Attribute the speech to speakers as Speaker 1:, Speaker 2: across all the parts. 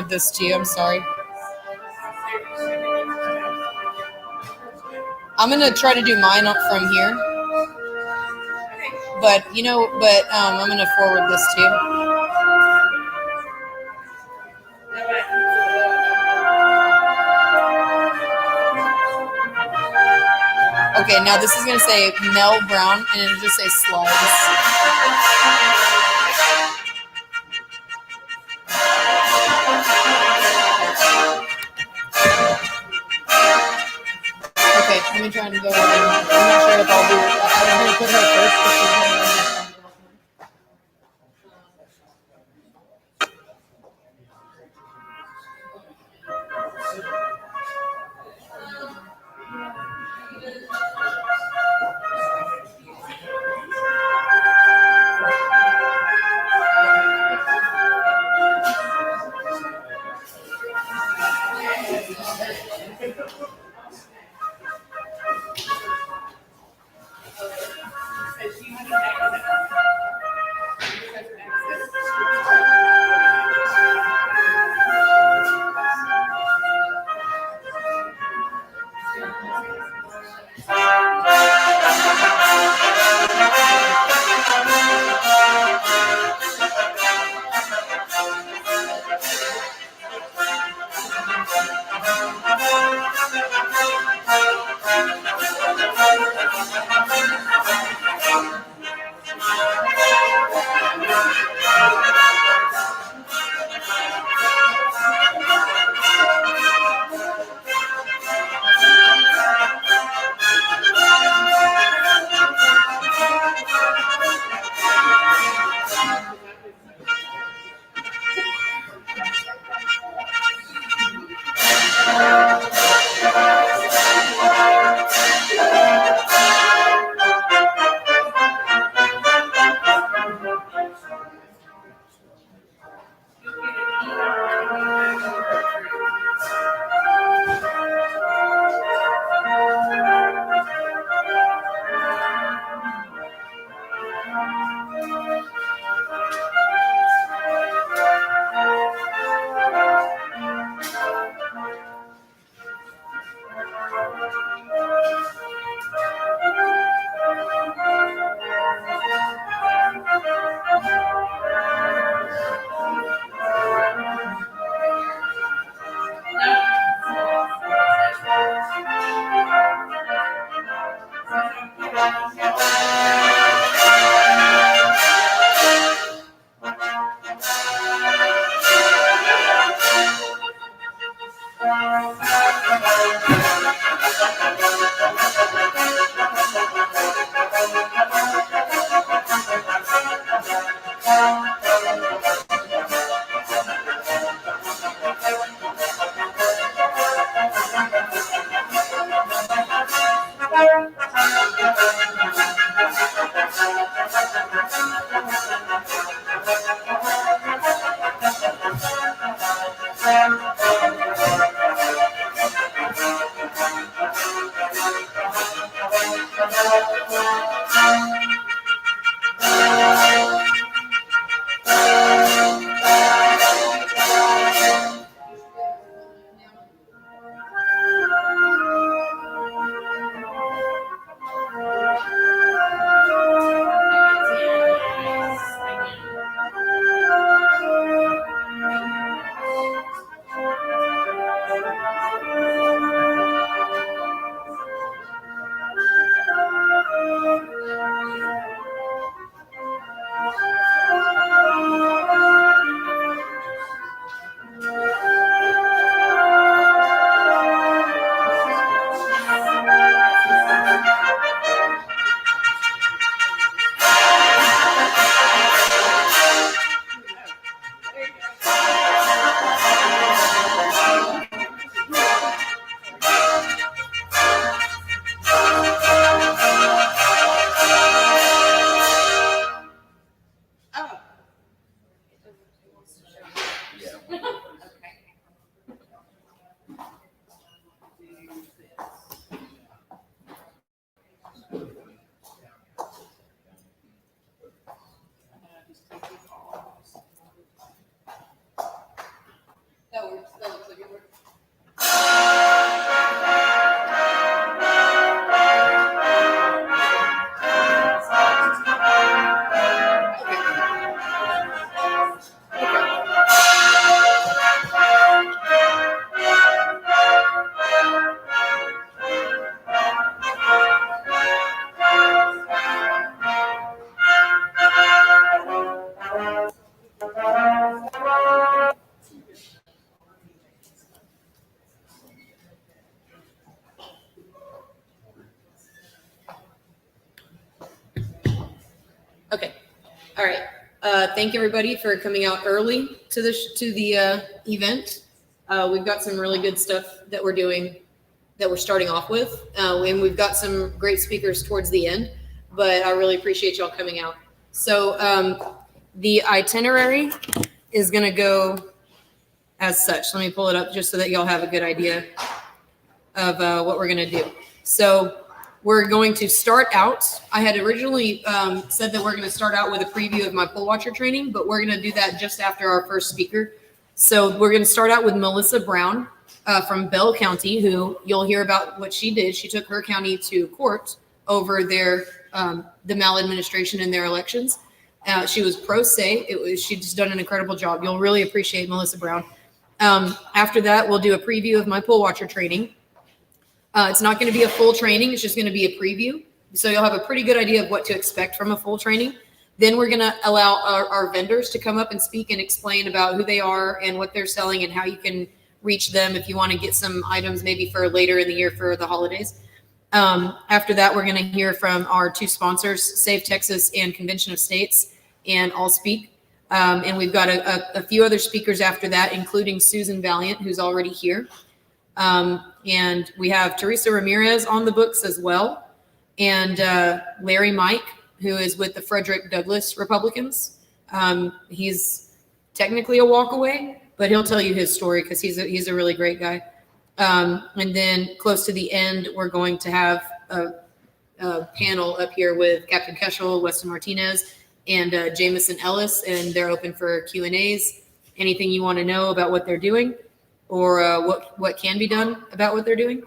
Speaker 1: this to you. I'm sorry. I'm gonna try to do mine up from here, but I'm gonna forward this to you. Okay, now this is gonna say Mel Brown, and it'll just say slides. Okay, let me try and go. I'm not sure if I'll do. I'm gonna put her first because she's gonna run this one. All right. Thank everybody for coming out early to the event. We've got some really good stuff that we're doing, that we're starting off with, and we've got some great speakers towards the end. But I really appreciate y'all coming out. So the itinerary is going to go as such. Let me pull it up just so that y'all have a good idea of what we're going to do. So we're going to start out. I had originally said that we're going to start out with a preview of my poll watcher training, but we're going to do that just after our first speaker. So we're going to start out with Melissa Brown from Bell County, who you'll hear about what she did. She took her county to court over the maladministration in their elections. She was pro se. She just done an incredible job. You'll really appreciate Melissa Brown. After that, we'll do a preview of my poll watcher training. It's not going to be a full training. It's just going to be a preview. So you'll have a pretty good idea of what to expect from a full training. Then we're going to allow our vendors to come up and speak and explain about who they are and what they're selling and how you can reach them if you want to get some items maybe for later in the year for the holidays. After that, we're going to hear from our two sponsors, Save Texas and Convention of States, and I'll speak. And we've got a few other speakers after that, including Susan Valiant, who's already here. And we have Teresa Ramirez on the books as well, and Larry Mike, who is with the Frederick Douglass Republicans. He's technically a walk away, but he'll tell you his story because he's a really great guy. And then close to the end, we're going to have a panel up here with Captain Keschel, Weston Martinez, and Jameson Ellis, and they're open for Q&As. Anything you want to know about what they're doing, or what can be done about what they're doing,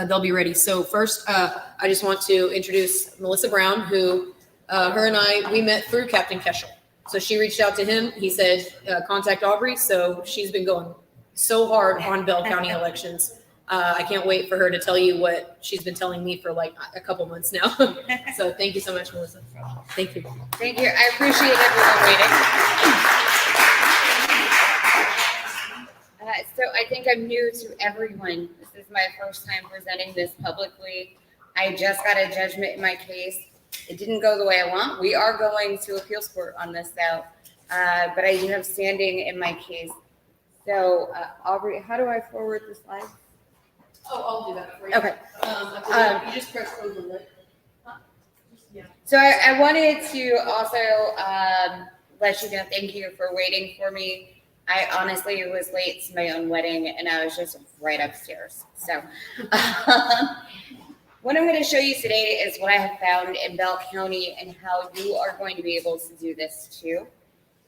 Speaker 1: they'll be ready. So first, I just want to introduce Melissa Brown, who her and we met through Captain Keschel. So she reached out to him. He said, contact Aubrey. So she's been going so hard on Bell County elections. I can't wait for her to tell you what she's been telling me for like a couple months now. So thank you so much, Melissa. Thank you.
Speaker 2: Thank you. I appreciate everyone waiting. So I think I'm new to everyone. This is my first time presenting this publicly. I just got a judgment in my case. It didn't go the way I want. We are going to appeals court on this though, but I do have standing in my case. So Aubrey, how do I forward the slides?
Speaker 1: Oh, I'll do that for you.
Speaker 2: Okay.
Speaker 1: You just press over, right? Yeah.
Speaker 2: So I wanted to also let you know, thank you for waiting for me. I honestly was late to my own wedding and I was just right upstairs. So what I'm going to show you today is what I have found in Bell County and how you are going to be able to do this too.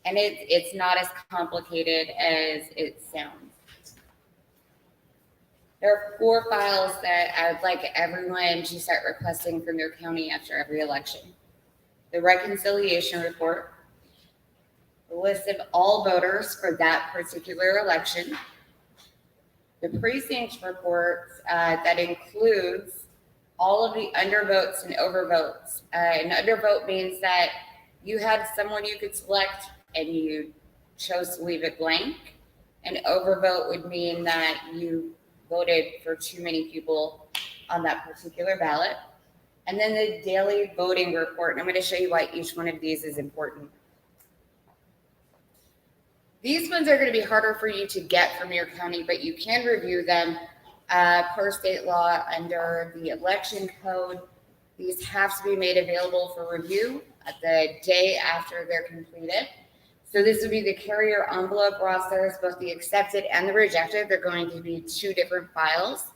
Speaker 2: And it's not as complicated as it sounds. There are 4 files that I would like everyone to start requesting from their county after every election. The reconciliation report, the list of all voters for that particular election, the precinct report that includes all of the undervotes and overvotes. An undervote means that you had someone you could select and you chose to leave it blank. An overvote would mean that you voted for too many people on that particular ballot. And then the daily voting report. And I'm going to show you why each one of these is important. These ones are going to be harder for you to get from your county, but you can review them per state law under the election code. These have to be made available for review the day after they're completed. So this would be the carrier envelope rosters, both the accepted and the rejected. They're going to be 2 different files.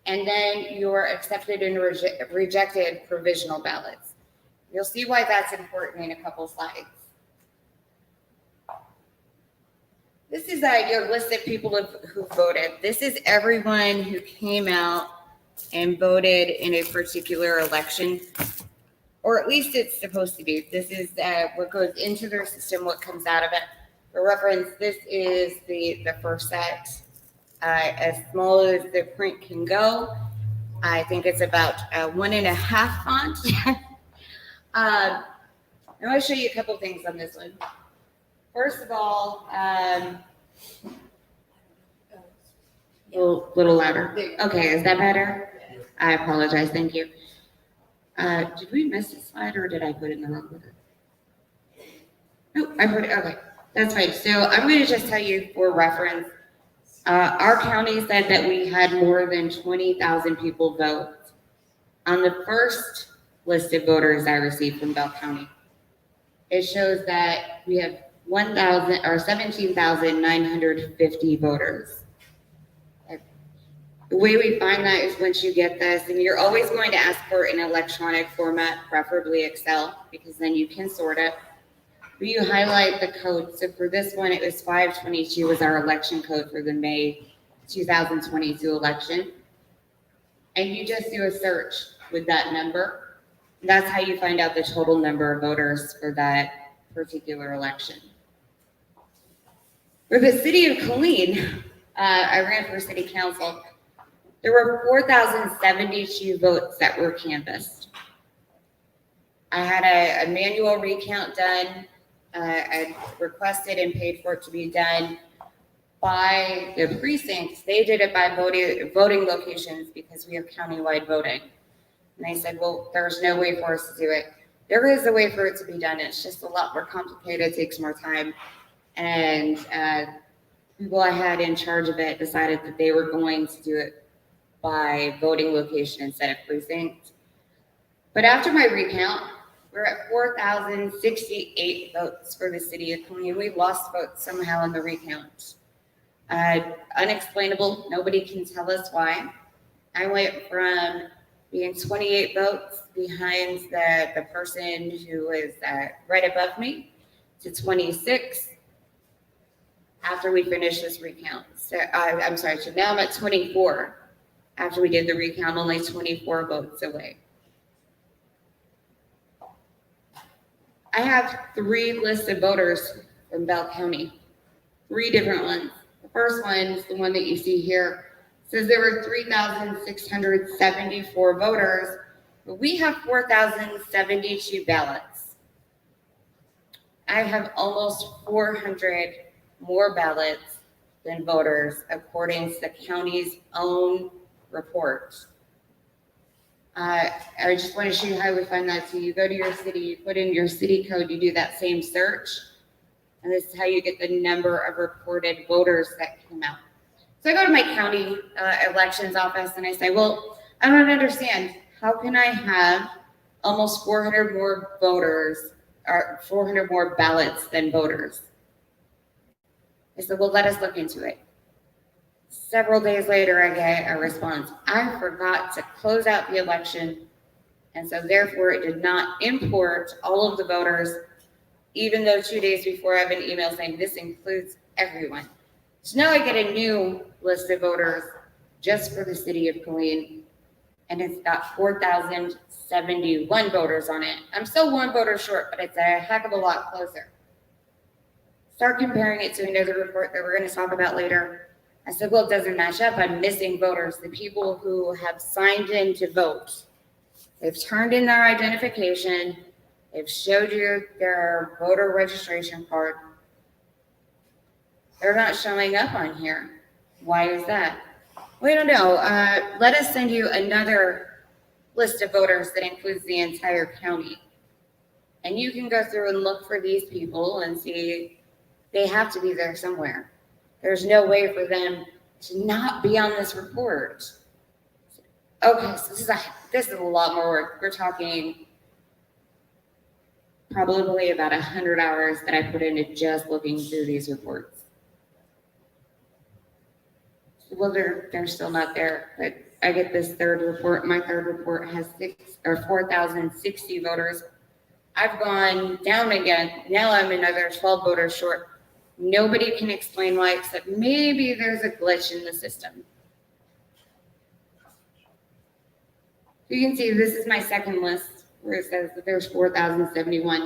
Speaker 2: And then your accepted and rejected provisional ballots. You'll see why that's important in a couple slides. This is your list of people who voted. This is everyone who came out and voted in a particular election, or at least it's supposed to be. This is what goes into their system, what comes out of it. For reference, this is the first set, as small as the print can go. I think it's about 1.5 font. I want to show you a couple things on this one. First of all, a little louder. Okay, is that better? I apologize. Thank you. Did we miss a slide or did I put in the wrong one? Oh, I heard, okay, that's fine. So I'm going to just tell you for reference, our county said that we had more than 20,000 people vote on the first list of voters I received from Bell County. It shows that we have 17,950 voters. The way we find that is once you get this, and you're always going to ask for an electronic format, preferably Excel, because then you can sort it. But you highlight the code. So for this one, it was 522 was our election code for the May 2022 election. And you just do a search with that number. That's how you find out the total number of voters for that particular election. For the city of Killeen, I ran for city council. There were 4,072 votes that were canvassed. I had a manual recount done. I requested and paid for it to be done by the precincts. They did it by voting locations because we have countywide voting. And I said, well, there's no way for us to do it. There is a way for it to be done. It's just a lot more complicated, takes more time. And people I had in charge of it decided that they were going to do it by voting location instead of precinct. But after my recount, we're at 4,068 votes for the city of Killeen. We lost votes somehow in the recount. Unexplainable. Nobody can tell us why. I went from being 28 votes behind the person who was right above me to 26 after we finished this recount. So I'm sorry, so now I'm at 24 after we did the recount, only 24 votes away. I have 3 lists of voters from Bell County, 3 different ones. The first one is the one that you see here. It says there were 3,674 voters, but we have 4,072 ballots. I have almost 400 more ballots than voters, according to the county's own report. I just want to show you how we find that. So you go to your city, you put in your city code, you do that same search, and this is how you get the number of reported voters that came out. So I go to my county elections office and I say, well, I don't understand. How can I have almost 400 more voters or 400 more ballots than voters? I said, well, let us look into it. Several days later, I get a response. I forgot to close out the election, and so therefore it did not import all of the voters, even though 2 days before I have an email saying this includes everyone. So now I get a new list of voters just for the city of Killeen, and it's got 4,071 voters on it. I'm still 1 voter short, but it's a heck of a lot closer. Start comparing it to another report that we're going to talk about later. I said, well, it doesn't match up. I'm missing voters, the people who have signed in to vote. They've turned in their identification. They've showed you their voter registration card. They're not showing up on here. Why is that? We don't know. Let us send you another list of voters that includes the entire county. And you can go through and look for these people and see they have to be there somewhere. There's no way for them to not be on this report. Okay, so this is a lot more work. We're talking probably about 100 hours that I put into just looking through these reports. Well, they're still not there, but I get this third report. My third report has 4,060 voters. I've gone down again. Now I'm another 12 voters short. Nobody can explain why, except maybe there's a glitch in the system. You can see this is my second list where it says that there's 4,071.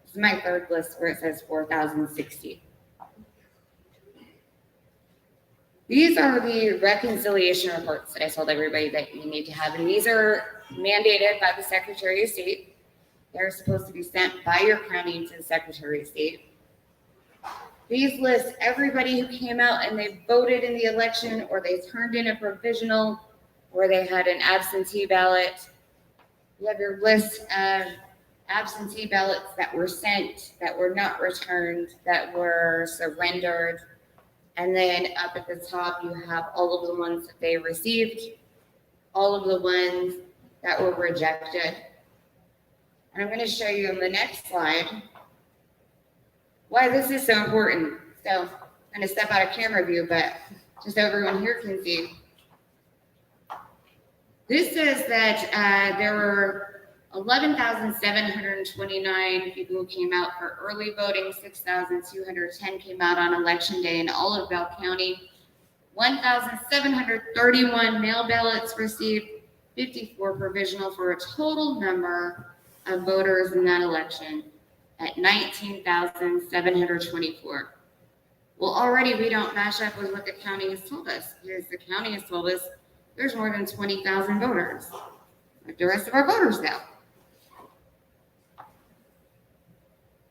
Speaker 2: This is my third list where it says 4,060. These are the reconciliation reports that I told everybody that you need to have, and these are mandated by the Secretary of State. They're supposed to be sent by your county to the Secretary of State. These list everybody who came out and they voted in the election, or they turned in a provisional, or they had an absentee ballot. You have your list of absentee ballots that were sent, that were not returned, that were surrendered. And then up at the top, you have all of the ones that they received, all of the ones that were rejected. And I'm going to show you on the next slide why this is so important. So I'm going to step out of camera view, but just so everyone here can see. This says that there were 11,729 people who came out for early voting, 6,210 came out on election day in all of Bell County, 1,731 mail ballots received, 54 provisional, for a total number of voters in that election at 19,724. Well, already we don't match up with what the county has told us, because the county has told us there's more than 20,000 voters, like the rest of our voters now.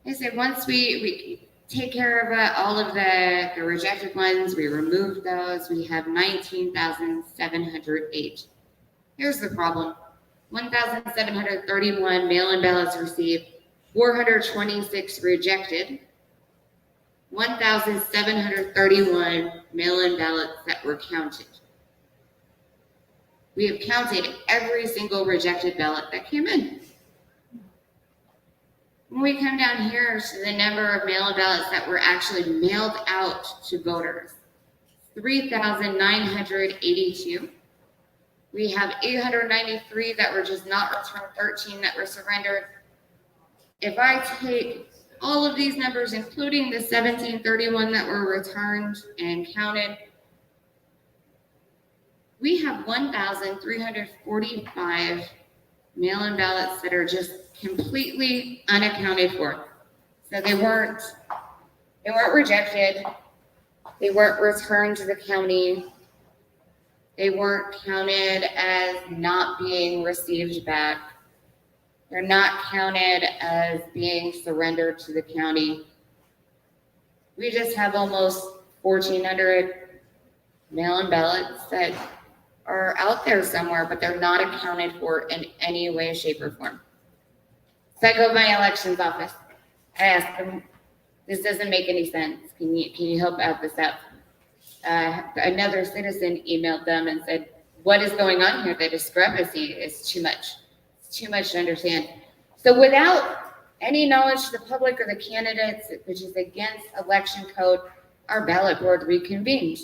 Speaker 2: They said once we take care of all of the rejected ones, we remove those, we have 19,708. Here's the problem. 1,731 mail-in ballots received, 426 rejected, 1,731 mail-in ballots that were counted. We have counted every single rejected ballot that came in. When we come down here to the number of mail-in ballots that were actually mailed out to voters, 3,982. We have 893 that were just not returned, 13 that were surrendered. If I take all of these numbers, including the 1,731 that were returned and counted, we have 1,345 mail-in ballots that are just completely unaccounted for. So they weren't rejected. They weren't returned to the county. They weren't counted as not being received back. They're not counted as being surrendered to the county. We just have almost 1,400 mail-in ballots that are out there somewhere, but they're not accounted for in any way, shape, or form. So I go to my elections office. I ask them, this doesn't make any sense. Can you help out this out? Another citizen emailed them and said, what is going on here? The discrepancy is too much. It's too much to understand. So without any knowledge to the public or the candidates, which is against election code, our ballot board reconvened.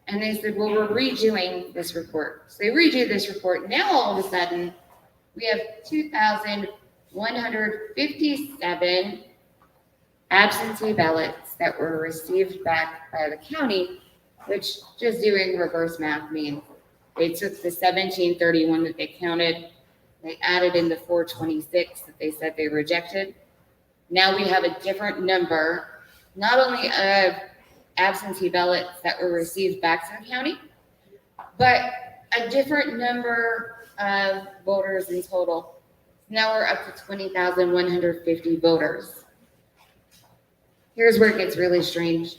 Speaker 2: And they said, well, we're redoing this report. So they redo this report. Now, all of a sudden, we have 2,157 absentee ballots that were received back by the county, which, just doing reverse math, means they took the 1,731 that they counted, they added in the 426 that they said they rejected. Now we have a different number, not only of absentee ballots that were received back to the county, but a different number of voters in total. Now we're up to 20,150 voters. Here's where it gets really strange.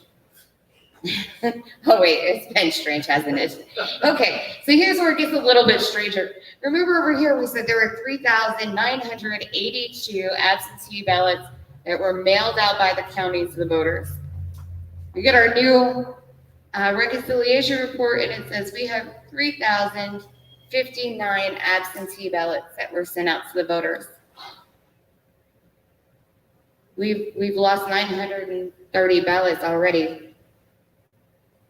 Speaker 2: Oh wait, it's been strange, hasn't it? Okay, so here's where it gets a little bit stranger. Remember over here we said there were 3,982 absentee ballots that were mailed out by the county to the voters. We get our new reconciliation report, and it says we have 3,059 absentee ballots that were sent out to the voters. We've lost 930 ballots already,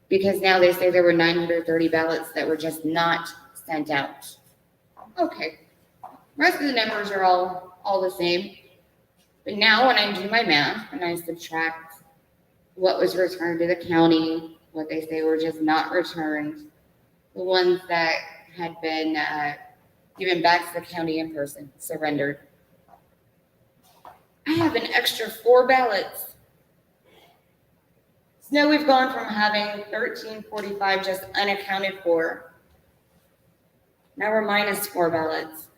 Speaker 2: because now they say there were 930 ballots that were just not sent out. Okay, the rest of the numbers are all the same, but now when I do my math and I subtract what was returned to the county, what they say were just not returned, the ones that had been given back to the county in person, surrendered, I have an extra 4 ballots. So now we've gone from having 1,345 just unaccounted for. Now we're minus 4 ballots.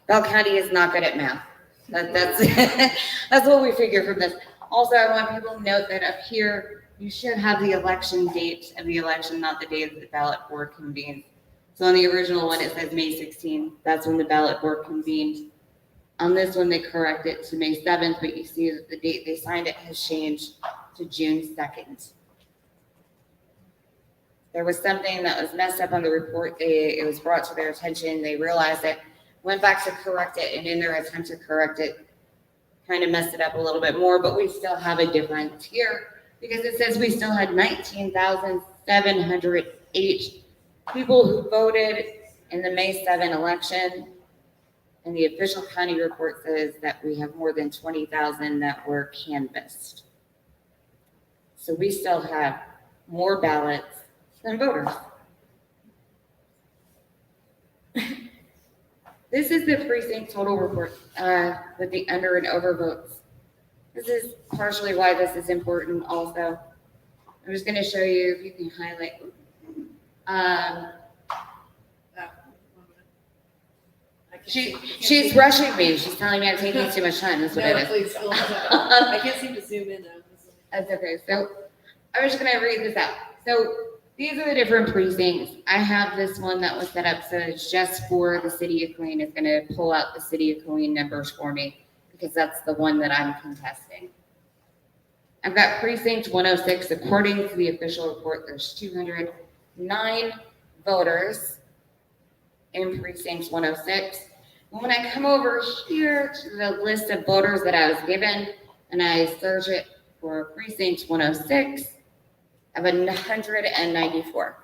Speaker 2: Bell County is not good at math. That's what we figure from this. Also, I want people to note that up here, you should have the election date of the election, not the day that the ballot board convenes. So on the original one, it says May 16th. That's when the ballot board convened. On this one, they correct it to May 7th, but you see that the date they signed it has changed to June 2nd. There was something that was messed up on the report. It was brought to their attention. They realized it, went back to correct it, and in their attempt to correct it, kind of messed it up a little bit more, but we still have a difference here because it says we still had 19,708 people who voted in the May 7 election. And the official county report says that we have more than 20,000 that were canvassed. So we still have more ballots than voters. This is the precinct total report with the under and over votes. This is partially why this is important also. I'm just going to show you, if you can highlight. She's rushing me. She's telling me I'm taking too much time. That's what it is.
Speaker 1: Please, I can't seem to zoom in though.
Speaker 2: That's okay. So I was just going to read this out. So these are the different precincts. I have this one that was set up so it's just for the city of Killeen. It's going to pull out the city of Killeen numbers for me because that's the one that I'm contesting. I've got precinct 106. According to the official report, there's 209 voters in precinct 106. And when I come over here to the list of voters that I was given and I search it for precinct 106, I have 194.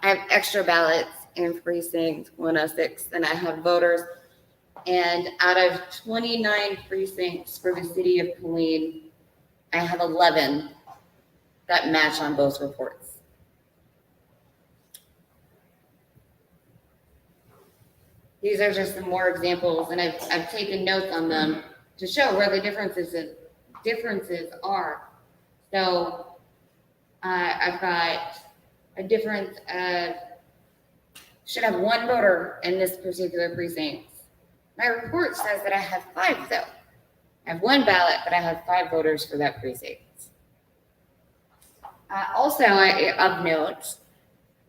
Speaker 2: I have extra ballots in precinct 106 and I have voters. And out of 29 precincts for the city of Killeen, I have 11 that match on both reports. These are just some more examples, and I've taken notes on them to show where the differences are. So I've got a difference of, should have one voter in this particular precinct. My report says that I have 5 though. I have 1 ballot, but I have 5 voters for that precinct. Also, of note,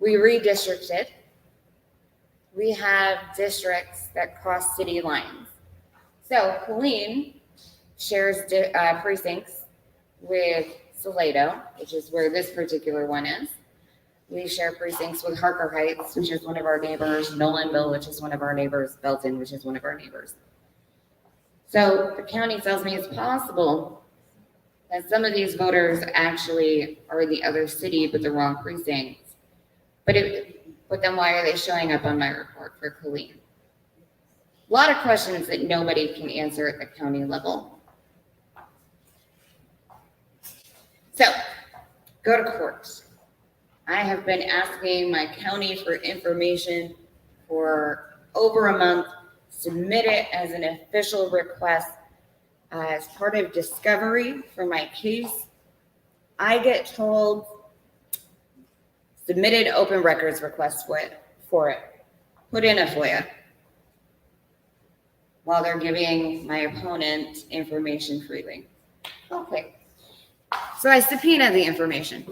Speaker 2: we redistricted. We have districts that cross city lines. So Killeen shares precincts with Salado, which is where this particular one is. We share precincts with Harker Heights, which is one of our neighbors, Nolanville, which is one of our neighbors, Belton, which is one of our neighbors. So the county tells me it's possible that some of these voters actually are in the other city but the wrong precincts. But then why are they showing up on my report for Killeen? A lot of questions that nobody can answer at the county level. So, go to court. I have been asking my county for information for over a month, submit it as an official request as part of discovery for my case. I get told submitted open records request for it. Put in a FOIA while they're giving my opponent information freely. Okay. So I subpoena the information.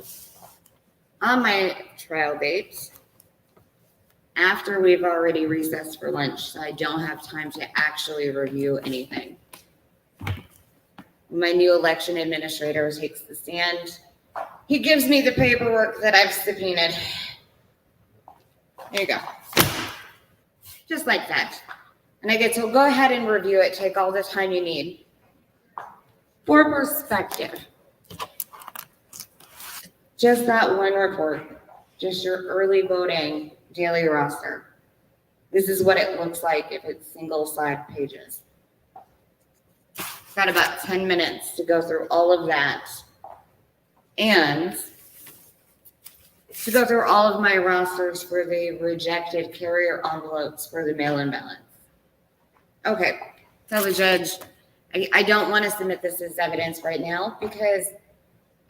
Speaker 2: On my trial date, after we've already recessed for lunch, so I don't have time to actually review anything. My new election administrator takes the stand. He gives me the paperwork that I've subpoenaed. There you go. Just like that. And I get to go ahead and review it, take all the time you need. For perspective, just that one report, just your early voting daily roster. This is what it looks like if it's single side pages. Got about 10 minutes to go through all of that. And to go through all of my rosters for the rejected carrier envelopes for the mail-in ballots. Okay, tell the judge, I don't want to submit this as evidence right now because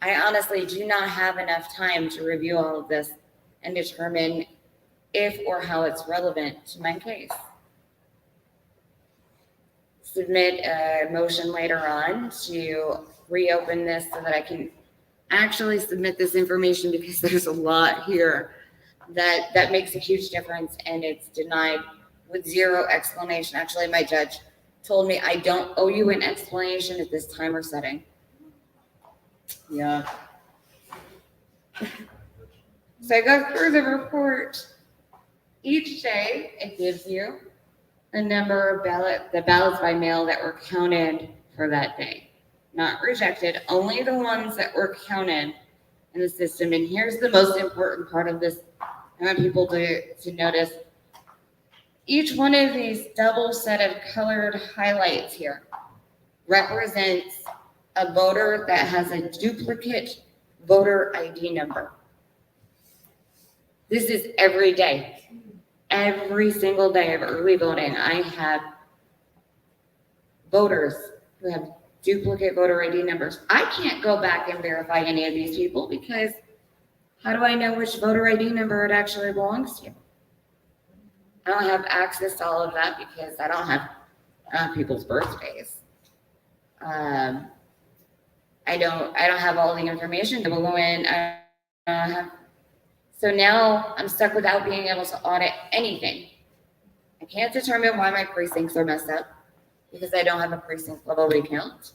Speaker 2: I honestly do not have enough time to review all of this and determine if or how it's relevant to my case. Submit a motion later on to reopen this so that I can actually submit this information because there's a lot here that makes a huge difference, and it's denied with zero explanation. Actually, my judge told me I don't owe you an explanation at this time or setting. Yeah. So I go through the report. Each day, it gives you the number of the ballots by mail that were counted for that day. Not rejected, only the ones that were counted in the system. And here's the most important part of this. I want people to notice. Each one of these double set of colored highlights here represents a voter that has a duplicate voter ID number. This is every day. Every single day of early voting, I have voters who have duplicate voter ID numbers. I can't go back and verify any of these people because how do I know which voter ID number it actually belongs to? I don't have access to all of that because I don't have people's birthdays. I don't have all the information to go in. So now I'm stuck without being able to audit anything. I can't determine why my precincts are messed up because I don't have a precinct level recount.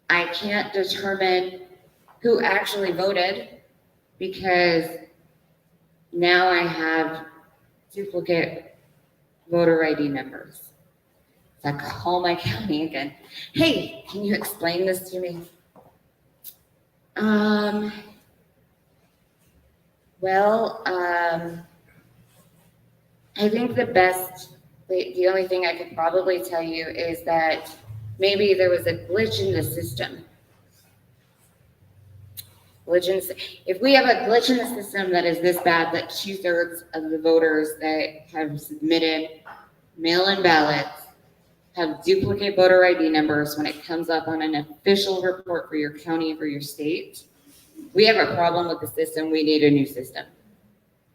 Speaker 2: I can't determine who actually voted because now I have duplicate voter ID numbers. So I call my county again. Hey, can you explain this to me? I think the only thing I could probably tell you is that maybe there was a glitch in the system. If we have a glitch in the system that is this bad, that 2/3 of the voters that have submitted mail-in ballots have duplicate voter ID numbers when it comes up on an official report for your county or for your state, we have a problem with the system. We need a new system.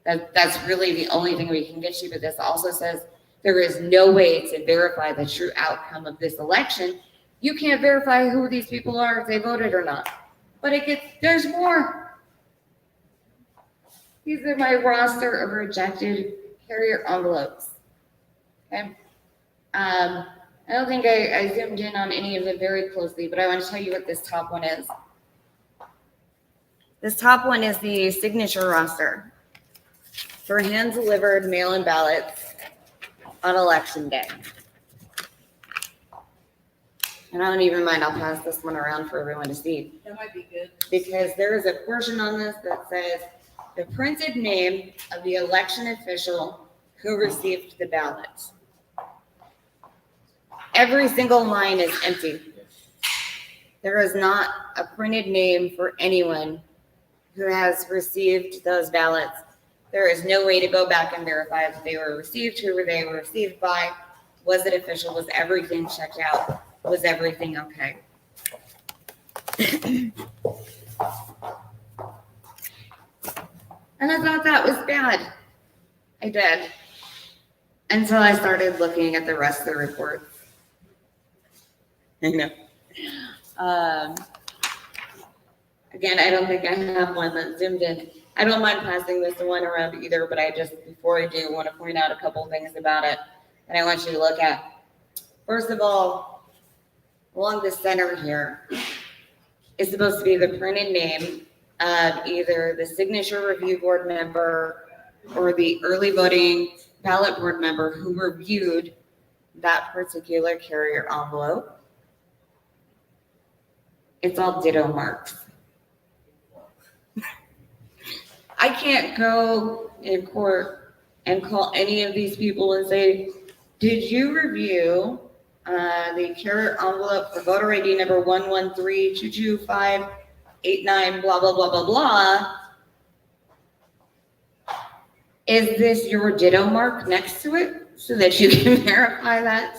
Speaker 2: That's really the only thing we can get you. But this also says there is no way to verify the true outcome of this election. You can't verify who these people are, if they voted or not. But there's more. These are my roster of rejected carrier envelopes. Okay. I don't think I zoomed in on any of them very closely, but I want to tell you what this top one is. This top one is the signature roster for hand-delivered mail-in ballots on election day. And I don't even mind, I'll pass this one around for everyone to see.
Speaker 1: That might be good.
Speaker 2: Because there is a portion on this that says the printed name of the election official who received the ballot. Every single line is empty. There is not a printed name for anyone who has received those ballots. There is no way to go back and verify if they were received, who they were received by, was it official, was everything checked out, was everything okay? And I thought that was bad. I did. Until I started looking at the rest of the reports. I know. Again, I don't think I have one that zoomed in. I don't mind passing this one around either, but before I do, want to point out a couple things about it that I want you to look at. First of all, along the center here is supposed to be the printed name of either the signature review board member or the early voting ballot board member who reviewed that particular carrier envelope. It's all ditto marks. I can't go in court and call any of these people and say, did you review the carrier envelope for voter ID number 113-22589, blah, blah, blah, blah, blah. Is this your ditto mark next to it so that you can verify that?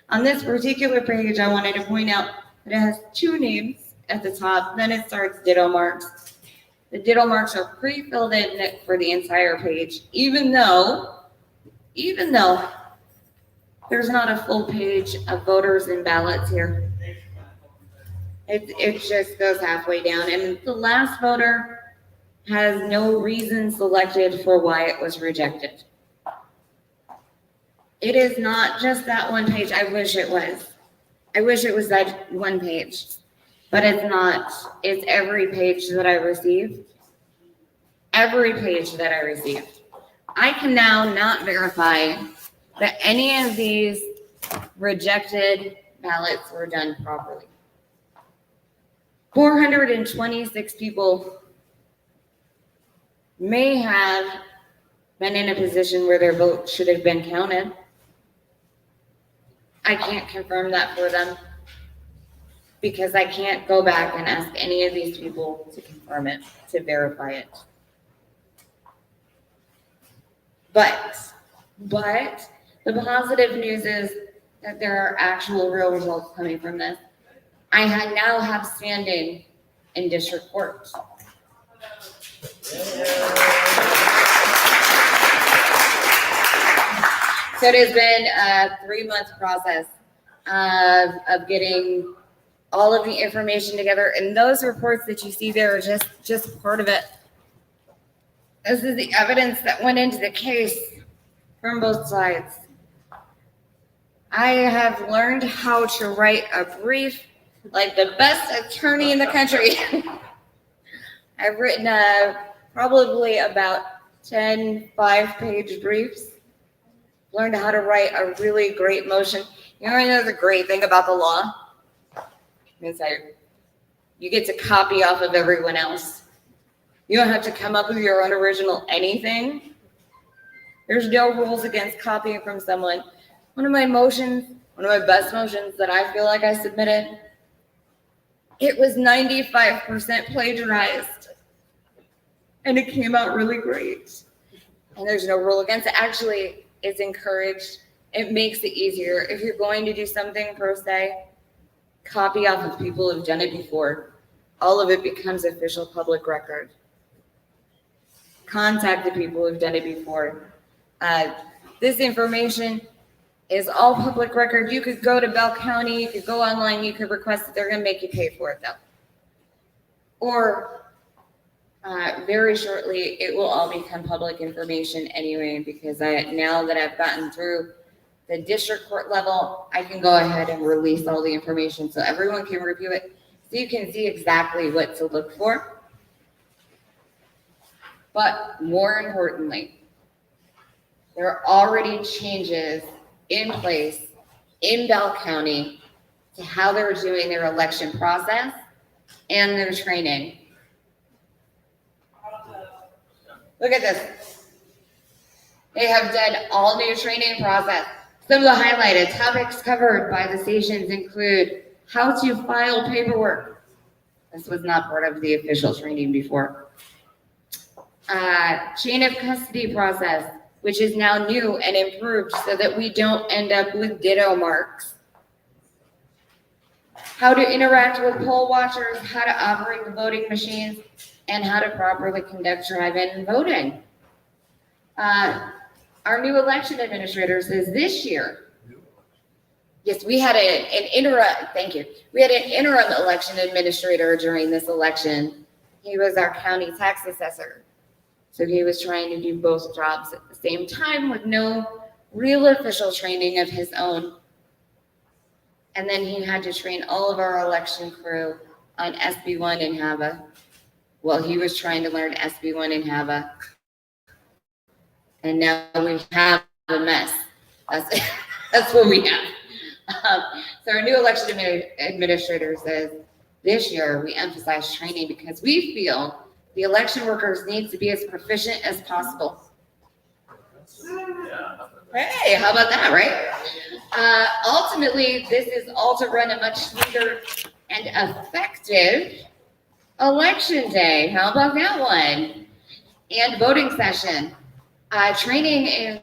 Speaker 2: On this particular page, I wanted to point out that it has two names at the top, then it starts ditto marks. The ditto marks are pre-filled in for the entire page, even though there's not a full page of voters and ballots here. It just goes halfway down. And the last voter has no reason selected for why it was rejected. It is not just that one page. I wish it was. I wish it was that one page, but it's not. It's every page that I received. Every page that I received. I can now not verify that any of these rejected ballots were done properly. 426 people may have been in a position where their vote should have been counted. I can't confirm that for them because I can't go back and ask any of these people to confirm it, to verify it. But the positive news is that there are actual real results coming from this. I now have standing in district court. So it has been a 3-month process of getting all of the information together, and those reports that you see there are just part of it. This is the evidence that went into the case from both sides. I have learned how to write a brief like the best attorney in the country. I've written probably about 10 5-page briefs. Learned how to write a really great motion. You know the great thing about the law? Is that you get to copy off of everyone else. You don't have to come up with your own original anything. There's no rules against copying from someone. One of my best motions that I feel like I submitted, it was 95% plagiarized. And it came out really great. And there's no rule against it. Actually, it's encouraged. It makes it easier. If you're going to do something per se, copy off of people who've done it before. All of it becomes official public record. Contact the people who've done it before. This information is all public record. You could go to Bell County, you could go online, you could request it. They're going to make you pay for it though. Or very shortly, it will all become public information anyway, because now that I've gotten through the district court level, I can go ahead and release all the information so everyone can review it, so you can see exactly what to look for. But more importantly, there are already changes in place in Bell County to how they're doing their election process and their training. Look at this. They have done all new training process. Some of the highlighted topics covered by the stations include how to file paperwork. This was not part of the official training before. Chain of custody process, which is now new and improved so that we don't end up with ditto marks. How to interact with poll watchers, how to operate the voting machines, and how to properly conduct drive-in voting. Our new election administrator says this year, yes, we had an interim, thank you. We had an interim election administrator during this election. He was our county tax assessor. So he was trying to do both jobs at the same time with no real official training of his own. And then he had to train all of our election crew on SB1 in HAVA. Well, he was trying to learn SB1 in HAVA. And now we have a mess. That's what we have. So our new election administrator says, this year we emphasize training because we feel the election workers need to be as proficient as possible. Hey, how about that, right? Ultimately, this is all to run a much smoother and effective election day. How about that one? And voting session. Training is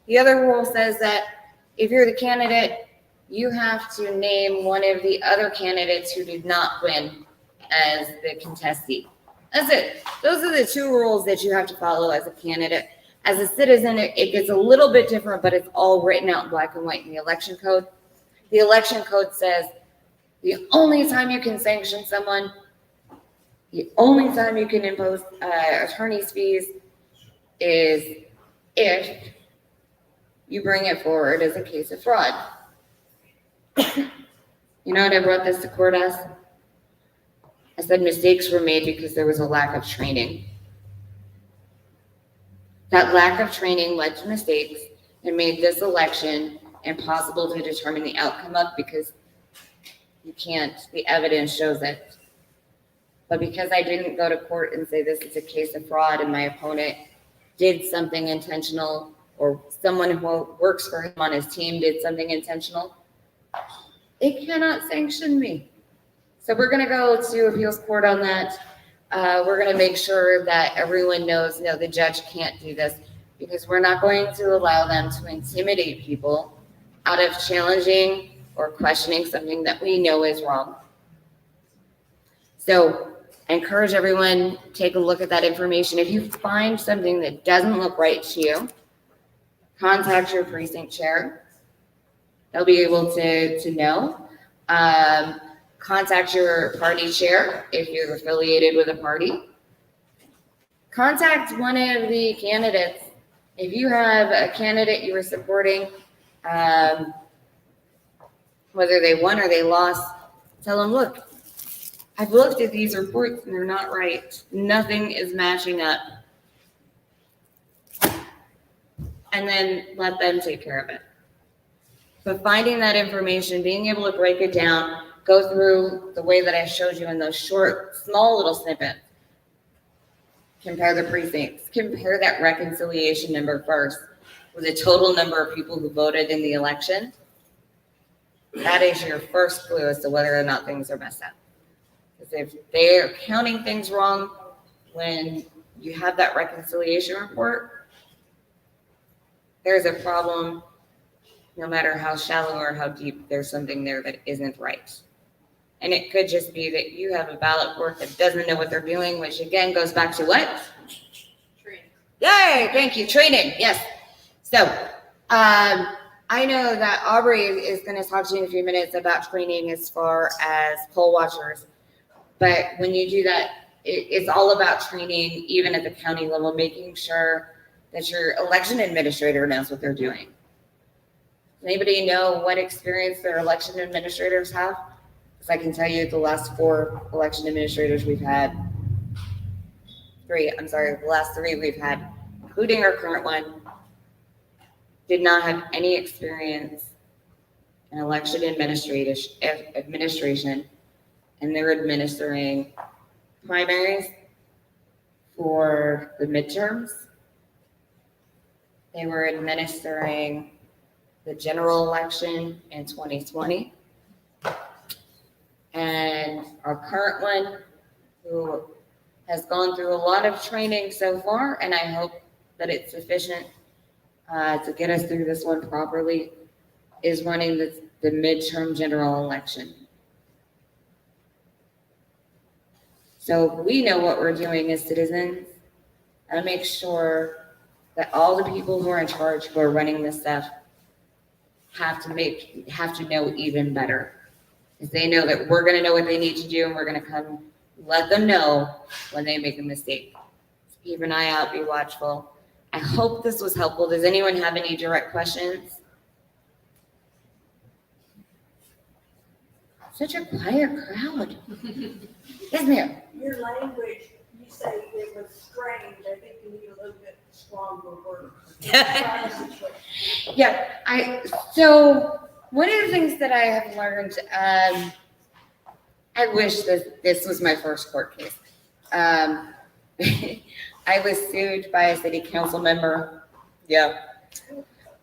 Speaker 2: The other rule says that if you're the candidate, you have to name one of the other candidates who did not win as the contestee. That's it. Those are the two rules that you have to follow as a candidate. As a citizen, it gets a little bit different, but it's all written out in black and white in the election code. The election code says the only time you can sanction someone, the only time you can impose attorney's fees is if you bring it forward as a case of fraud. You know what I brought this to court as? I said mistakes were made because there was a lack of training. That lack of training led to mistakes and made this election impossible to determine the outcome of, because you can't, the evidence shows it. But because I didn't go to court and say this is a case of fraud and my opponent did something intentional, or someone who works for him on his team did something intentional, it cannot sanction me. So we're going to go to appeals court on that. We're going to make sure that everyone knows, no, the judge can't do this, because we're not going to allow them to intimidate people out of challenging or questioning something that we know is wrong. So I encourage everyone, take a look at that information. If you find something that doesn't look right to you, contact your precinct chair. They'll be able to know. Contact your party chair if you're affiliated with a party. Contact one of the candidates. If you have a candidate you were supporting, whether they won or they lost, tell them, look, I've looked at these reports and they're not right. Nothing is matching up. And then let them take care of it. But finding that information, being able to break it down, go through the way that I showed you in those short, small little snippets. Compare the precincts. Compare that reconciliation number first with the total number of people who voted in the election. That is your first clue as to whether or not things are messed up. Because if they're counting things wrong when you have that reconciliation report, there's a problem. No matter how shallow or how deep, there's something there that isn't right. And it could just be that you have a ballot clerk that doesn't know what they're doing, which again goes back to what?
Speaker 1: Training.
Speaker 2: Yay, thank you, training, yes. So I know that Aubrey is going to talk to you in a few minutes about training as far as poll watchers. But when you do that, it's all about training, even at the county level, making sure that your election administrator knows what they're doing. Anybody know what experience their election administrators have? Because I can tell you the last 4 election administrators we've had, the last 3 we've had, including our current one, did not have any experience in election administration, and they're administering primaries for the midterms. They were administering the general election in 2020. And our current one, who has gone through a lot of training so far, and I hope that it's sufficient to get us through this one properly, is running the midterm general election. So we know what we're doing as citizens, and make sure that all the people who are in charge, who are running this stuff, have to know even better. Because they know that we're going to know what they need to do, and we're going to come let them know when they make a mistake. So keep an eye out, be watchful. I hope this was helpful. Does anyone have any direct questions? Such a quiet crowd. Yes, ma'am.
Speaker 3: Your language, you say it was strange. I think you need a little bit stronger words.
Speaker 2: Yeah, so one of the things that I have learned, I wish this was my first court case. I was sued by a city council member. Yeah.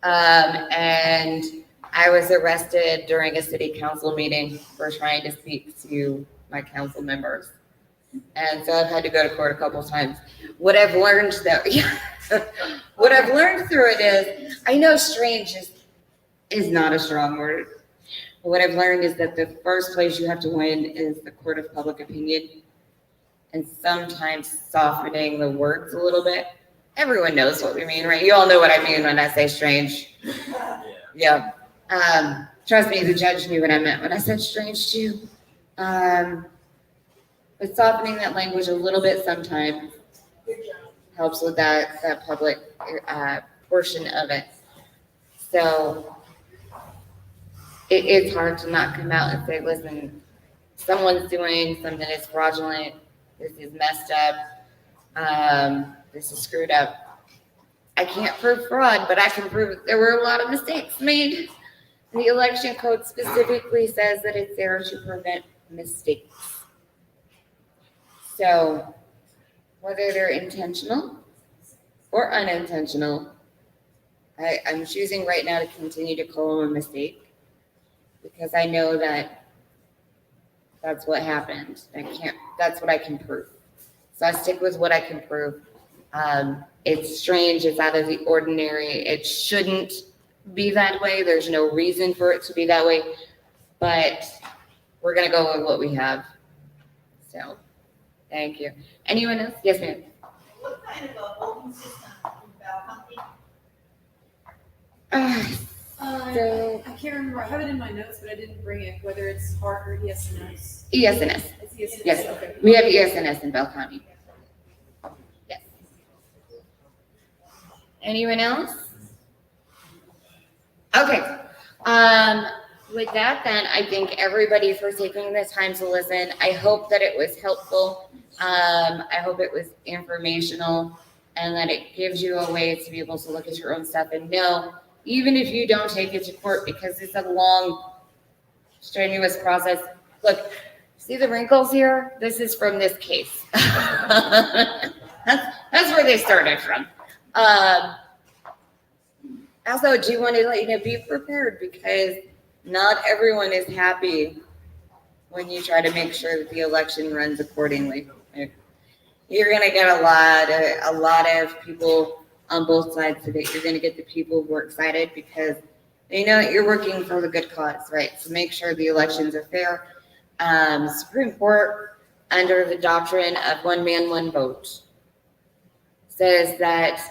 Speaker 2: And I was arrested during a city council meeting for trying to speak to my council members. And so I've had to go to court a couple of times. What I've learned though, What I've learned through it is, I know strange is not a strong word. But what I've learned is that the first place you have to win is the court of public opinion. And sometimes softening the words a little bit. Everyone knows what we mean, right? You all know what I mean when I say strange. Yeah. Trust me, the judge knew what I meant when I said strange too. But softening that language a little bit sometimes helps with that public portion of it. So it's hard to not come out and say, listen, someone's doing something that's fraudulent. This is messed up. This is screwed up. I can't prove fraud, but I can prove there were a lot of mistakes made. The election code specifically says that it's there to prevent mistakes. So whether they're intentional or unintentional, I'm choosing right now to continue to call them a mistake because I know that that's what happened. That's what I can prove. So I stick with what I can prove. It's strange. It's out of the ordinary. It shouldn't be that way. There's no reason for it to be that way, but we're going to go with what we have. So thank you. Anyone else? Yes, ma'am.
Speaker 4: What kind of a voting system in Bell County?
Speaker 2: So
Speaker 1: I can't remember. I have it in my notes, but I didn't bring it. Whether it's HART or ESNS.
Speaker 2: ESNS.
Speaker 1: It's ESNS.
Speaker 2: Yes.
Speaker 1: Okay.
Speaker 2: We have ESNS in Bell County. Yes. Anyone else? Okay. With that, then, I thank everybody for taking the time to listen. I hope that it was helpful. I hope it was informational and that it gives you a way to be able to look at your own stuff and know, even if you don't take it to court, because it's a long, strenuous process. Look, see the wrinkles here? This is from this case. That's where they started from. Also, I do want to let you know, be prepared because not everyone is happy when you try to make sure that the election runs accordingly. You're going to get a lot of people on both sides of it. You're going to get the people who are excited because they know that you're working for the good cause, right? So make sure the elections are fair. Supreme Court, under the doctrine of one man, one vote, says that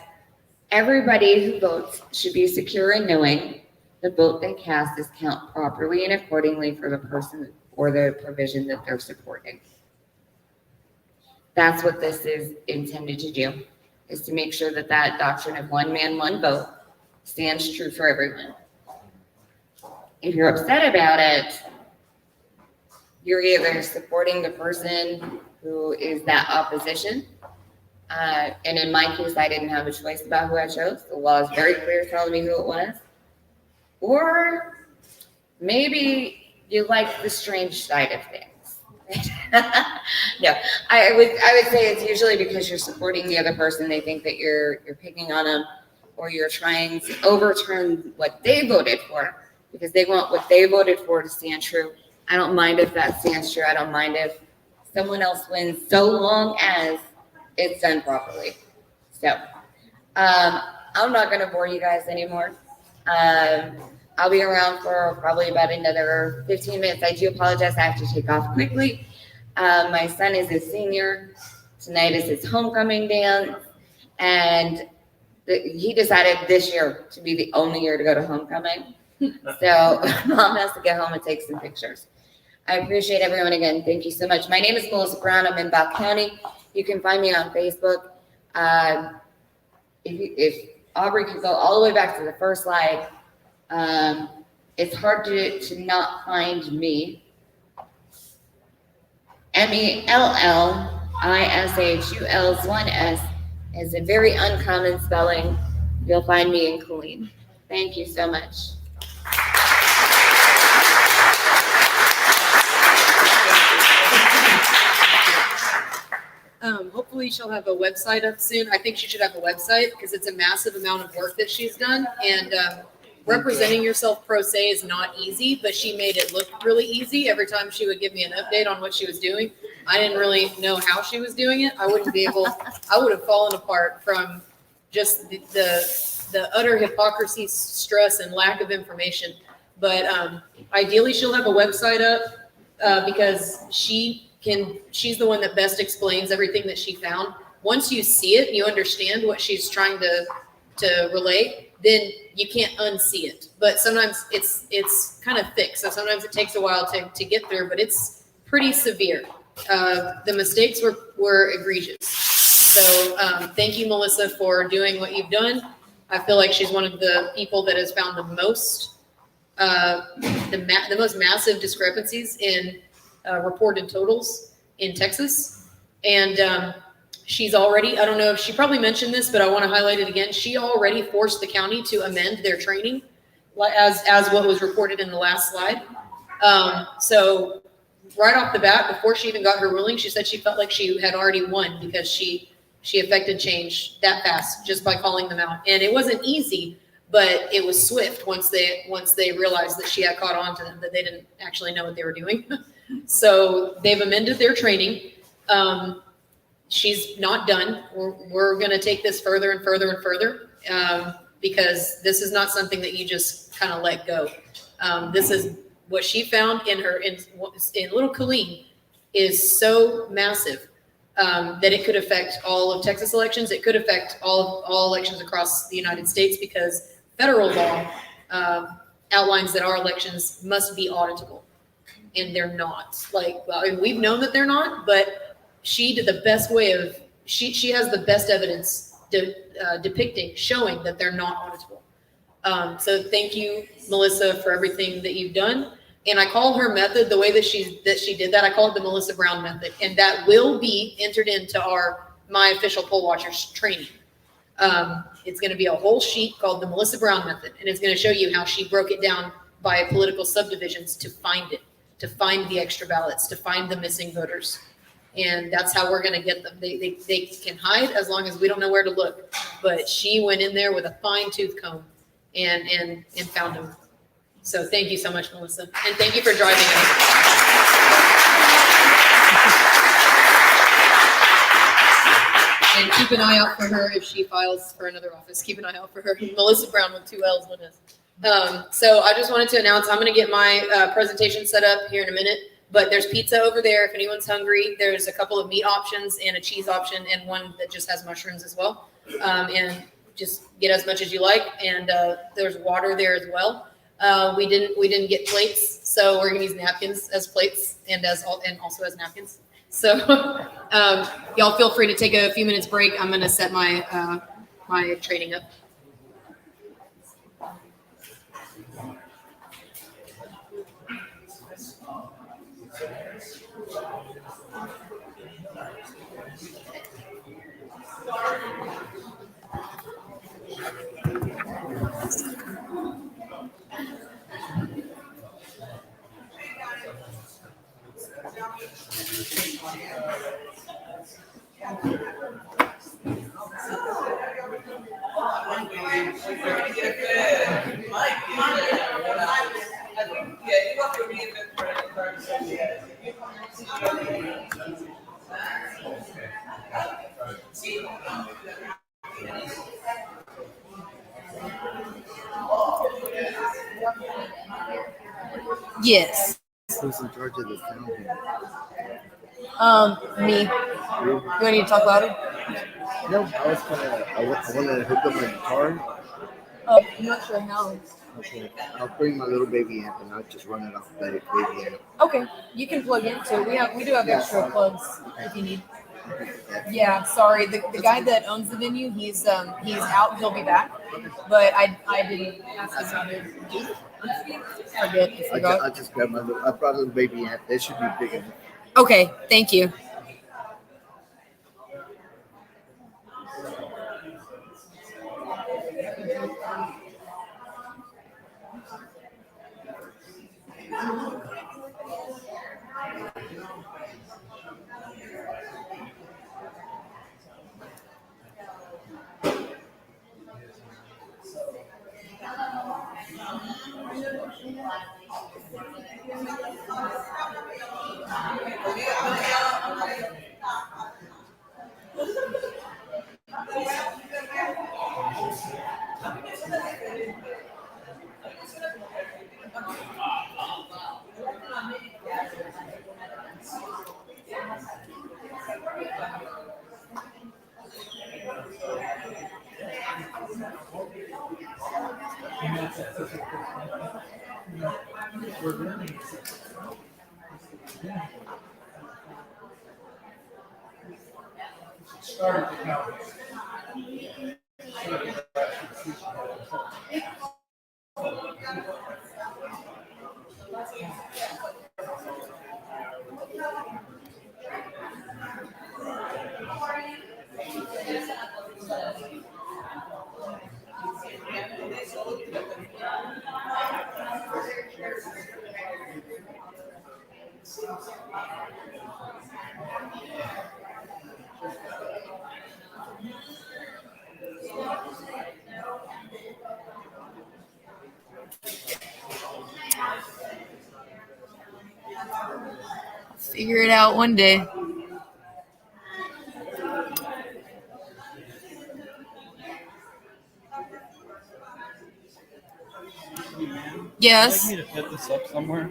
Speaker 2: everybody who votes should be secure in knowing the vote they cast is counted properly and accordingly for the person or the provision that they're supporting. That's what this is intended to do, is to make sure that that doctrine of one man, one vote stands true for everyone. If you're upset about it, you're either supporting the person who is that opposition. And in my case, I didn't have a choice about who I chose. The law is very clear telling me who it was. Or maybe you like the strange side of things. No, I would say it's usually because you're supporting the other person. They think that you're picking on them, or you're trying to overturn what they voted for because they want what they voted for to stand true. I don't mind if that stands true. I don't mind if someone else wins, so long as it's done properly. So I'm not going to bore you guys anymore. I'll be around for probably about another 15 minutes. I do apologize. I have to take off quickly. My son is a senior. Tonight is his homecoming dance. And he decided this year to be the only year to go to homecoming. So mom has to get home and take some pictures. I appreciate everyone again. Thank you so much. My name is Melissa Brown. I'm in Bell County. You can find me on Facebook. If Aubrey could go all the way back to the first slide, it's hard to not find me. MELLISHULS1S is a very uncommon spelling. You'll find me in Colleen. Thank you so much.
Speaker 1: Hopefully she'll have a website up soon. I think she should have a website because it's a massive amount of work that she's done. And representing yourself pro se is not easy, but she made it look really easy. Every time she would give me an update on what she was doing, I didn't really know how she was doing it. I would have fallen apart from just the utter hypocrisy, stress, and lack of information. But ideally, she'll have a website up because she's the one that best explains everything that she found. Once you see it and you understand what she's trying to relay, then you can't unsee it. But sometimes it's kind of thick, so sometimes it takes a while to get through, but it's pretty severe. The mistakes were egregious. So thank you, Melissa, for doing what you've done. I feel like she's one of the people that has found the most massive discrepancies in reported totals in Texas. And she's already, I don't know if she probably mentioned this, but I want to highlight it again. She already forced the county to amend their training as what was reported in the last slide. So right off the bat, before she even got her ruling, she said she felt like she had already won because she affected change that fast just by calling them out. And it wasn't easy, but it was swift once they realized that she had caught on to them, that they didn't actually know what they were doing. So they've amended their training. She's not done. We're going to take this further and further and further because this is not something that you just kind of let go. This is what she found in Little Killeen is so massive that it could affect all of Texas elections. It could affect all elections across the United States because federal law outlines that our elections must be auditable, and they're not. We've known that they're not, but she did the best way of she has the best evidence depicting, showing that they're not auditable. So thank you, Melissa, for everything that you've done. And I call her method, the way that she did that, I call it the Melissa Brown method. And that will be entered into my official poll watchers training. It's going to be a whole sheet called the Melissa Brown method. And it's going to show you how she broke it down by political subdivisions to find it, to find the extra ballots, to find the missing voters. And that's how we're going to get them. They can hide as long as we don't know where to look. But she went in there with a fine tooth comb and found them. So thank you so much, Melissa. And thank you for driving us. And keep an eye out for her if she files for another office. Keep an eye out for her. Melissa Brown with 2 L's, 1 S. So I just wanted to announce, I'm going to get my presentation set up here in a minute. But there's pizza over there if anyone's hungry. There's a couple of meat options and a cheese option and one that just has mushrooms as well. And just get as much as you like. And there's water there as well. We didn't get plates, so we're gonna use napkins as plates and also as napkins. So y'all feel free to take a few minutes break. I'm gonna set my my training up. Yes.
Speaker 5: Who's in charge of the sound here?
Speaker 1: Me. You want me to talk louder?
Speaker 5: No, I wanted to hook up my guitar.
Speaker 1: Oh, I'm not sure how.
Speaker 5: Okay, I'll bring my little baby amp and I'll just run it off the baby amp.
Speaker 1: Okay, you can plug into it. We do have extra plugs if you need. Yeah, sorry. The guy that owns the venue, he's out. He'll be back, but I didn't ask him to. I forgot.
Speaker 5: I just grabbed I brought a little baby amp. It should be big enough.
Speaker 1: Okay, thank you. Figure it out one day. Yes.
Speaker 6: Would you like me to put this up somewhere?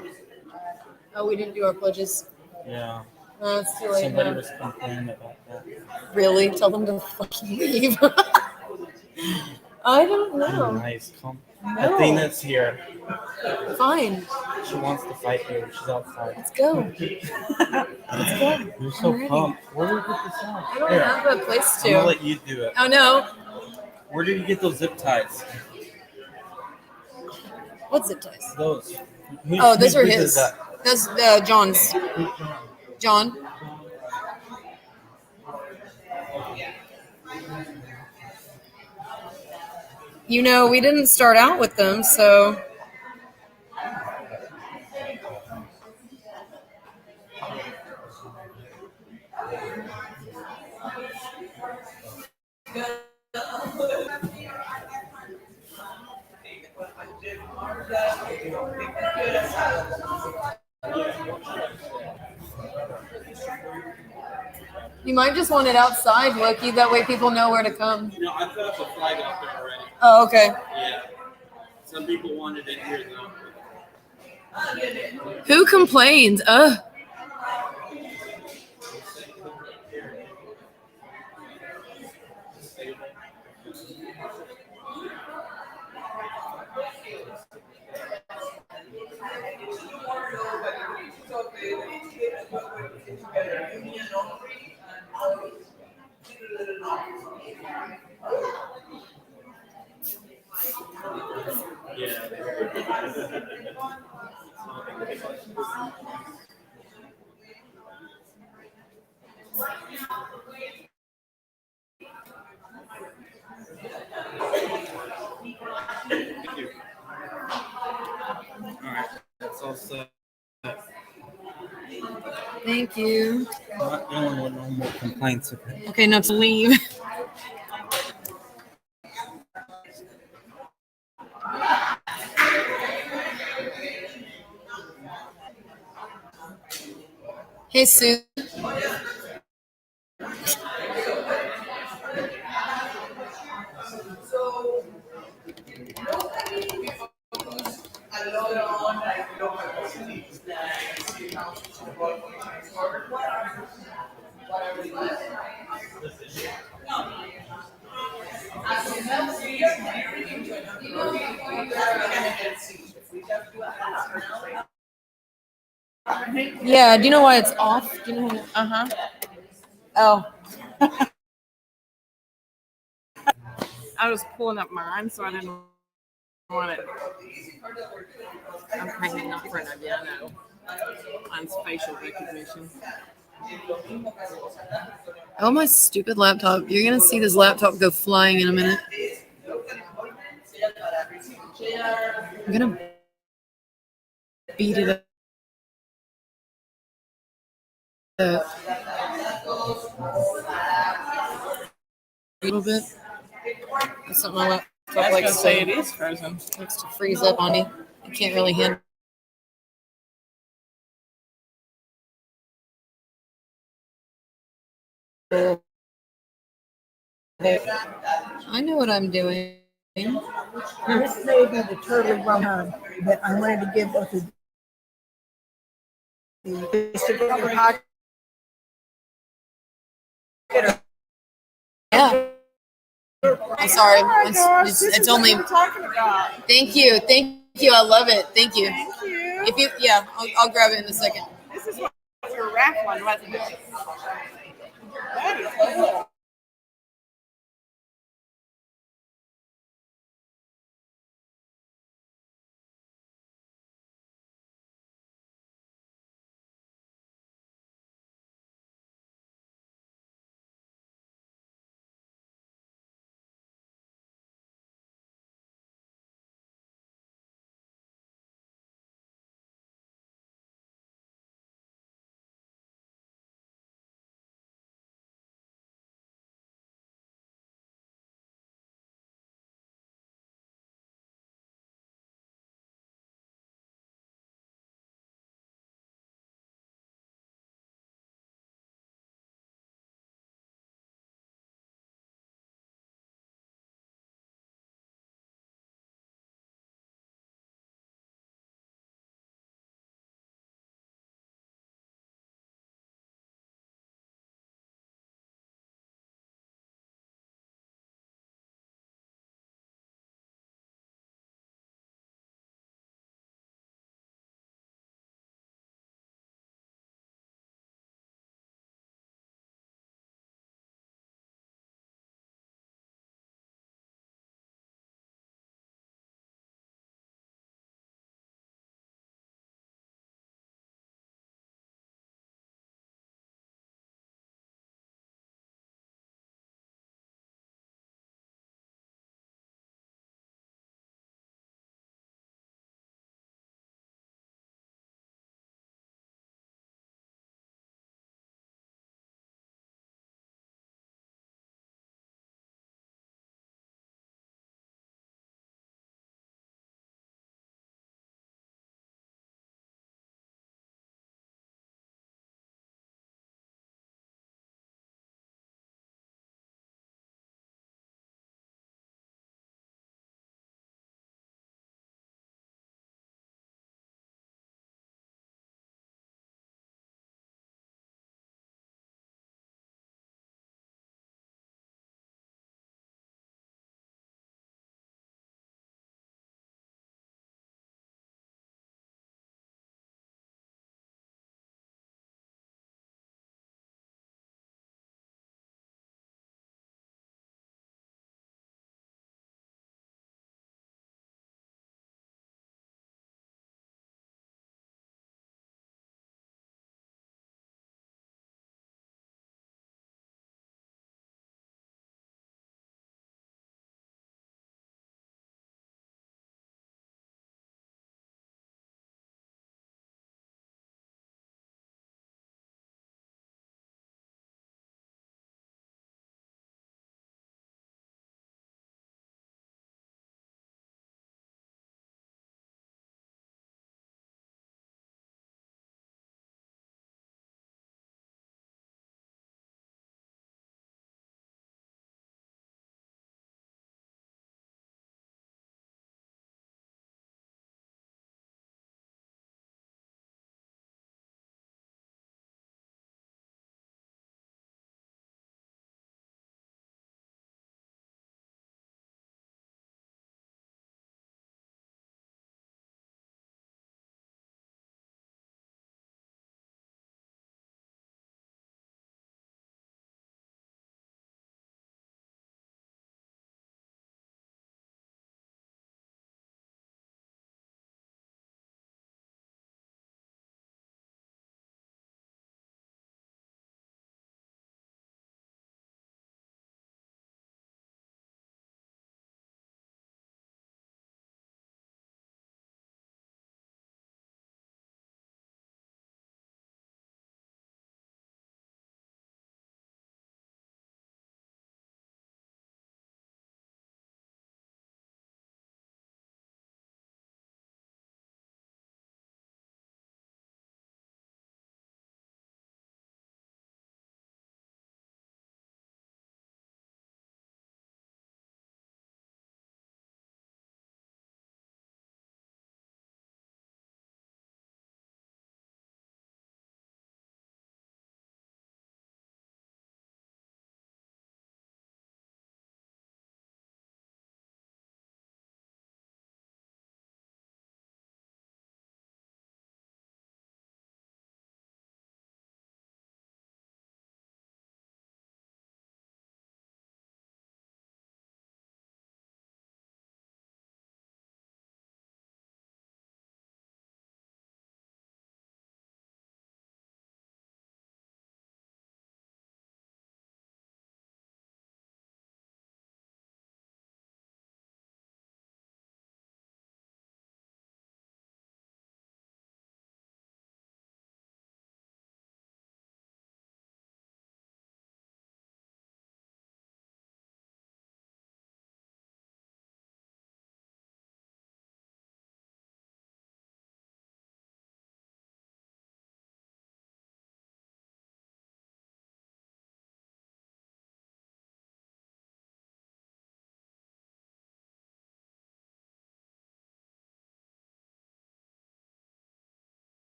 Speaker 1: Oh, we didn't do our pledges.
Speaker 6: Yeah.
Speaker 1: It's too late
Speaker 6: Somebody
Speaker 1: now.
Speaker 6: was complaining about that.
Speaker 1: Really? Tell them to fucking leave. I don't know.
Speaker 6: Nice.
Speaker 1: No.
Speaker 6: Athena's here.
Speaker 1: Fine.
Speaker 6: She wants to fight you. She's outside.
Speaker 1: Let's go. Let's go.
Speaker 6: You're so
Speaker 1: I'm ready.
Speaker 6: pumped. Where did you get this out?
Speaker 1: I don't
Speaker 6: Here,
Speaker 1: have a place
Speaker 6: I'm gonna
Speaker 1: to.
Speaker 6: let you do it.
Speaker 1: Oh no.
Speaker 6: Where did you get those zip ties?
Speaker 1: What's zip ties?
Speaker 6: Those.
Speaker 1: Oh, those
Speaker 6: whose
Speaker 1: are
Speaker 6: pizza
Speaker 1: his.
Speaker 6: is that?
Speaker 1: That's John's. John. You know, we didn't start out with them, so. You might just want it outside, Loki. That way people know where to come.
Speaker 6: No, I put up a flag out there already.
Speaker 1: Oh, okay.
Speaker 6: Yeah. Some people wanted it here though.
Speaker 1: Who complains?
Speaker 6: Alright. That's all set.
Speaker 1: Thank you.
Speaker 6: I'm not dealing with no more complaints. Okay.
Speaker 1: Okay, now to leave. Hey, Sue. Yeah, do you know why it's off? Do you know? Oh.
Speaker 7: I was pulling up mine, so I didn't want it. I'm hanging up for an idea, I know. Mine's facial recognition.
Speaker 1: Oh, my stupid laptop. You're going to see this laptop go flying in a minute. I'm going to beat it up. A little bit. That's something my laptop
Speaker 7: I was gonna
Speaker 1: likes
Speaker 7: say it
Speaker 1: to,
Speaker 7: is frozen.
Speaker 1: likes to freeze up on you. You can't really handle. I know what I'm doing.
Speaker 3: This may be the totally wrong time, but I wanted to give both of the Instagram
Speaker 1: Yeah. I'm sorry.
Speaker 7: Oh my gosh,
Speaker 1: It's,
Speaker 7: this
Speaker 1: it's
Speaker 7: is what
Speaker 1: only.
Speaker 7: we were talking about.
Speaker 1: Thank you. Thank you. I love it. Thank you.
Speaker 7: Thank you.
Speaker 1: If you, yeah, I'll grab it in a second.
Speaker 7: This is what we were raffling, wasn't it? That is cool.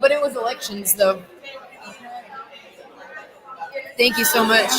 Speaker 1: But it was elections, though. Thank you so much.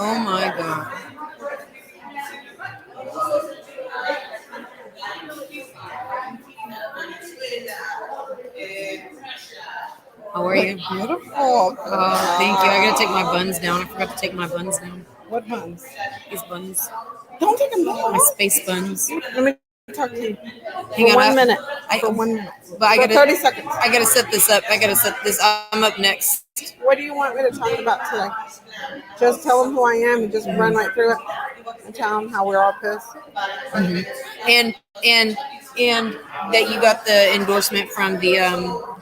Speaker 1: Oh my God. How are you?
Speaker 7: Beautiful.
Speaker 1: Oh, thank you. I gotta take my buns down. I forgot to take my buns down.
Speaker 7: What buns?
Speaker 1: These buns.
Speaker 7: Don't take them down.
Speaker 1: My space buns.
Speaker 7: Let me talk to you.
Speaker 1: Hang
Speaker 7: For
Speaker 1: on,
Speaker 7: 1 minute.
Speaker 1: I-
Speaker 7: For 1 minute.
Speaker 1: But I
Speaker 7: For
Speaker 1: gotta
Speaker 7: 30 seconds.
Speaker 1: I gotta set this up. I'm up next.
Speaker 7: What do you want me to talk about today? Just tell them who I am and just run right through it and tell them how we're all pissed.
Speaker 1: And that you got the endorsement from the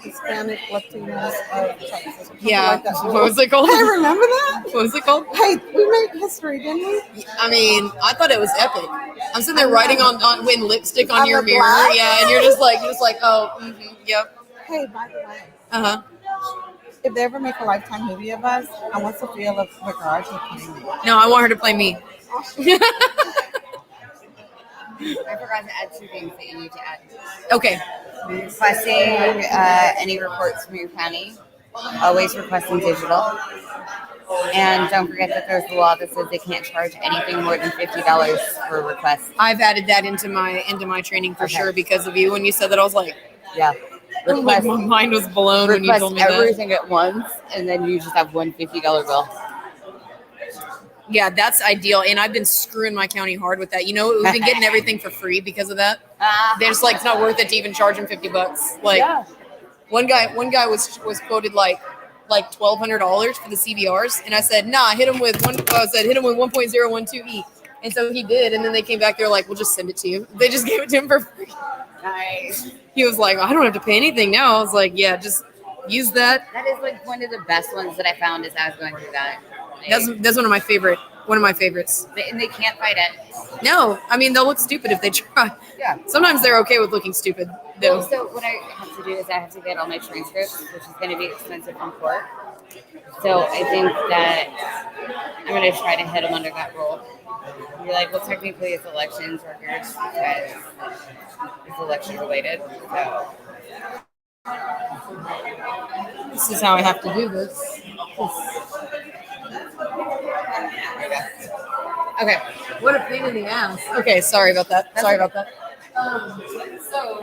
Speaker 7: Hispanic Latinos of Texas. Something
Speaker 1: yeah.
Speaker 7: Like that.
Speaker 1: What was it called?
Speaker 7: Hey, remember that?
Speaker 1: What was it called?
Speaker 7: Hey, we made history, didn't we?
Speaker 1: I mean, I thought it was epic. I'm sitting there writing on with lipstick on
Speaker 7: On
Speaker 1: your
Speaker 7: the
Speaker 1: mirror,
Speaker 7: glass?
Speaker 1: yeah, and you're just like, oh, yep,
Speaker 7: Hey, by the way,
Speaker 1: uh-huh.
Speaker 7: if they ever make a Lifetime movie of us, I want Sophia Vergara to play me.
Speaker 1: No, I want her to play me.
Speaker 2: I forgot to add 2 things that you need to add.
Speaker 1: Okay.
Speaker 2: Requesting any reports from your county. Always requesting digital. And don't forget that there's the law that says they can't charge anything more than $50 for a request.
Speaker 1: I've added that into my training for
Speaker 2: Okay.
Speaker 1: sure because of you. When you said that, I was like,
Speaker 2: Yeah.
Speaker 1: my mind was blown when you
Speaker 2: Request
Speaker 1: told me that.
Speaker 2: everything at once, and then you just have one $50 bill.
Speaker 1: Yeah, that's ideal. And I've been screwing my county hard with that. You know, we've been getting everything for free because of that. They're just like, it's not worth it to even charge them $50. Like,
Speaker 2: Yeah.
Speaker 1: one guy was quoted like $1,200 for the CVRs, and I said, nah, hit him with 1.012E, and so he did. And then they came back, they're like, we'll just send it to you. They just gave it to him for free.
Speaker 2: Nice.
Speaker 1: He was like, I don't have to pay anything now. I was like, yeah, just use that.
Speaker 2: That is like one of the best ones that I found as I was going through that.
Speaker 1: That's one of my favorites.
Speaker 2: And they can't fight it.
Speaker 1: No, I mean, they'll look stupid if they try.
Speaker 2: Yeah.
Speaker 1: Sometimes they're okay with looking stupid, though.
Speaker 2: Well, so what I have to do is I have to get all my transcripts, which is going to be expensive from court. So I think that I'm going to try to hit them under that rule. Be like, well, technically it's elections records because it's election related. So
Speaker 1: This is how I have to do this. Okay. What a pain in the ass. Okay, sorry about that. Sorry about that. So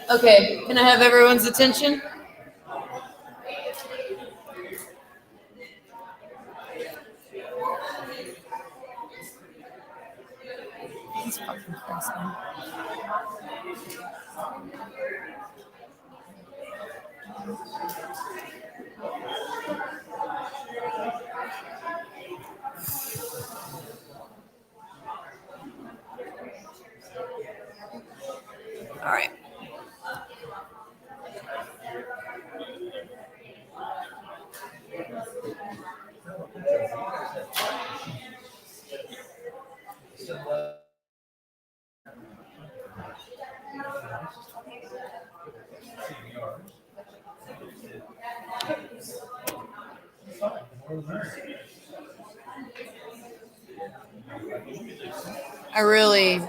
Speaker 1: Okay, can I have everyone's attention? All right. I really